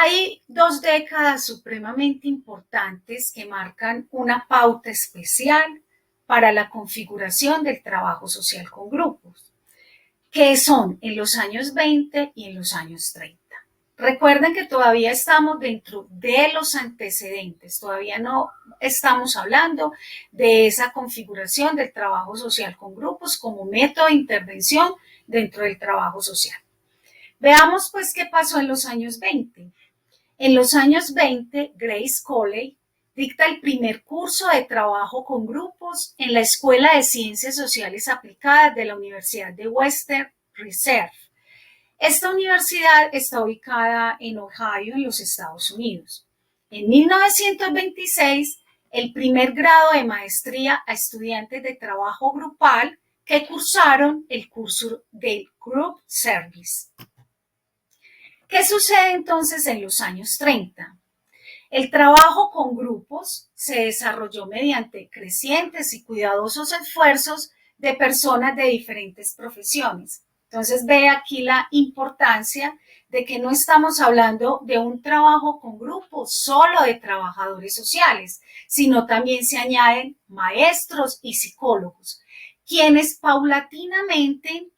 Hay 2 décadas supremamente importantes que marcan una pauta especial para la configuración del trabajo social con grupos, que son en los años 20 y en los años 30. Recuerden que todavía estamos dentro de los antecedentes, todavía no estamos hablando de esa configuración del trabajo social con grupos como método de intervención dentro del trabajo social. Veamos pues qué pasó en los años 20. En los años 20, Grace Coley dicta el primer curso de trabajo con grupos en la Escuela de Ciencias Sociales Aplicadas de la Universidad de Western Reserve. Esta universidad está ubicada en Ohio, en los Estados Unidos. En 1926, el primer grado de maestría a estudiantes de trabajo grupal que cursaron el curso del Group Service. ¿Qué sucede entonces en los años 30? El trabajo con grupos se desarrolló mediante crecientes y cuidadosos esfuerzos de personas de diferentes profesiones. Entonces ve aquí la importancia de que no estamos hablando de un trabajo con grupos solo de trabajadores sociales, sino también se añaden maestros y psicólogos, quienes paulatinamente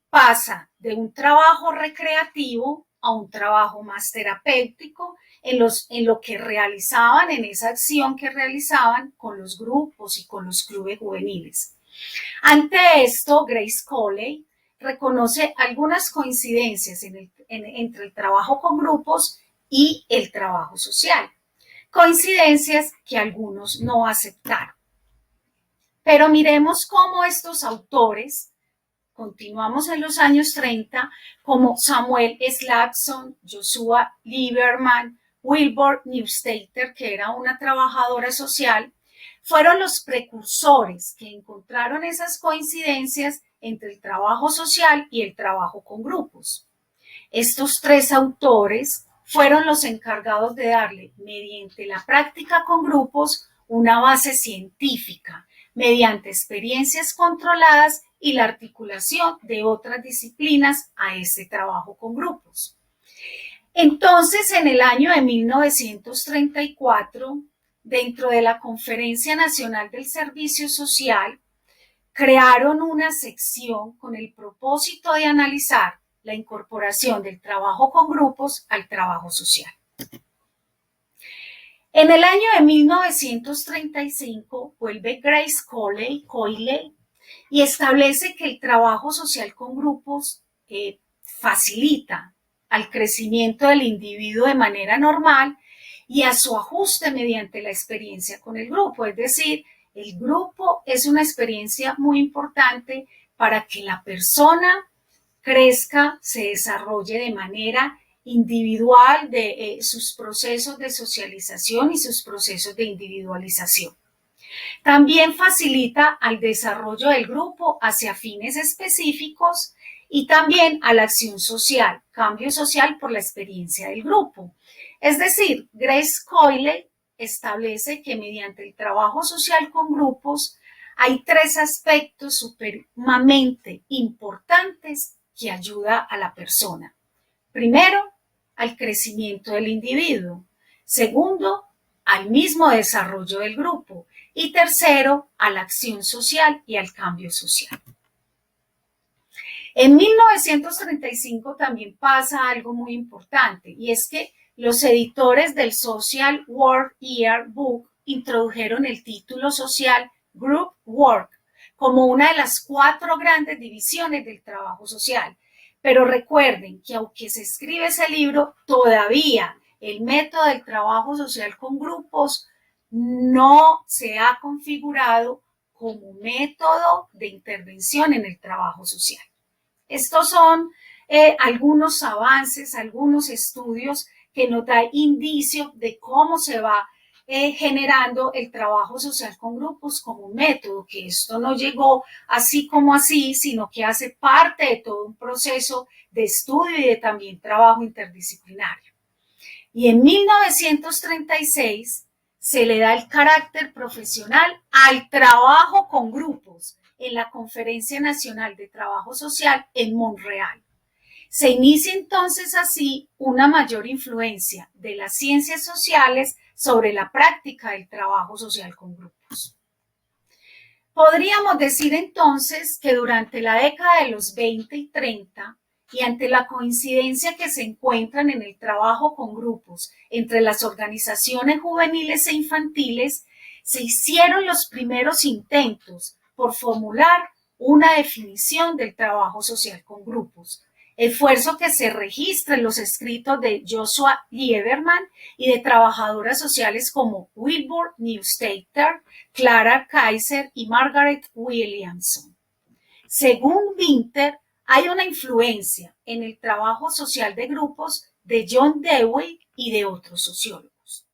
pasan de un trabajo recreativo a un trabajo más terapéutico en lo que realizaban, en esa acción que realizaban con los grupos y con los clubes juveniles. Ante esto, Grace Coley reconoce algunas coincidencias entre el trabajo con grupos y el trabajo social, coincidencias que algunos no aceptaron. Pero miremos cómo estos autores, continuamos en los años 30, como Samuel Slagson, Joshua Lieberman, Wilbur Neustaedter, que era una trabajadora social, fueron los precursores que encontraron esas coincidencias entre el trabajo social y el trabajo con grupos. Estos 3 autores fueron los encargados de darle, mediante la práctica con grupos, una base científica, mediante experiencias controladas y la articulación de otras disciplinas a ese trabajo con grupos. Entonces, en el año de 1934, dentro de la Conferencia Nacional del Servicio Social, crearon una sección con el propósito de analizar la incorporación del trabajo con grupos al trabajo social. En el año de 1935 vuelve Grace Coley y establece que el trabajo social con grupos facilita al crecimiento del individuo de manera normal y a su ajuste mediante la experiencia con el grupo. Es decir, el grupo es una experiencia muy importante para que la persona crezca, se desarrolle de manera individual de sus procesos de socialización y sus procesos de individualización. También facilita al desarrollo del grupo hacia fines específicos y también a la acción social, cambio social por la experiencia del grupo. Es decir, Grace Coley establece que mediante el trabajo social con grupos hay 3 aspectos supremamente importantes que ayuda a la persona. Primero, al crecimiento del individuo. Segundo, al mismo desarrollo del grupo. Y tercero, a la acción social y al cambio social. En 1935 también pasa algo muy importante y es que los editores del Social Work Yearbook introdujeron el título social Group Work como una de las 4 grandes divisiones del trabajo social. Pero recuerden que aunque se escribe ese libro, todavía el método del trabajo social con grupos no se ha configurado como método de intervención en el trabajo social. Estos son algunos avances, algunos estudios que nos dan indicio de cómo se va generando el trabajo social con grupos como un método, que esto no llegó así como así, sino que hace parte de todo un proceso de estudio y de también trabajo interdisciplinario. Y en 1936 se le da el carácter profesional al trabajo con grupos en la Conferencia Nacional de Trabajo Social en Montreal. Se inicia entonces así una mayor influencia de las ciencias sociales sobre la práctica del trabajo social con grupos. Podríamos decir entonces que durante la década de los 20 y 30, y ante la coincidencia que se encuentran en el trabajo con grupos entre las organizaciones juveniles e infantiles, se hicieron los primeros intentos por formular una definición del trabajo social con grupos, esfuerzo que se registra en los escritos de Joshua Lieberman y de trabajadoras sociales como Wilbur Neustaedter, Clara Kaiser y Margaret Williamson. Según Winter, hay una influencia en el trabajo social de grupos de John Dewey y de otros sociólogos.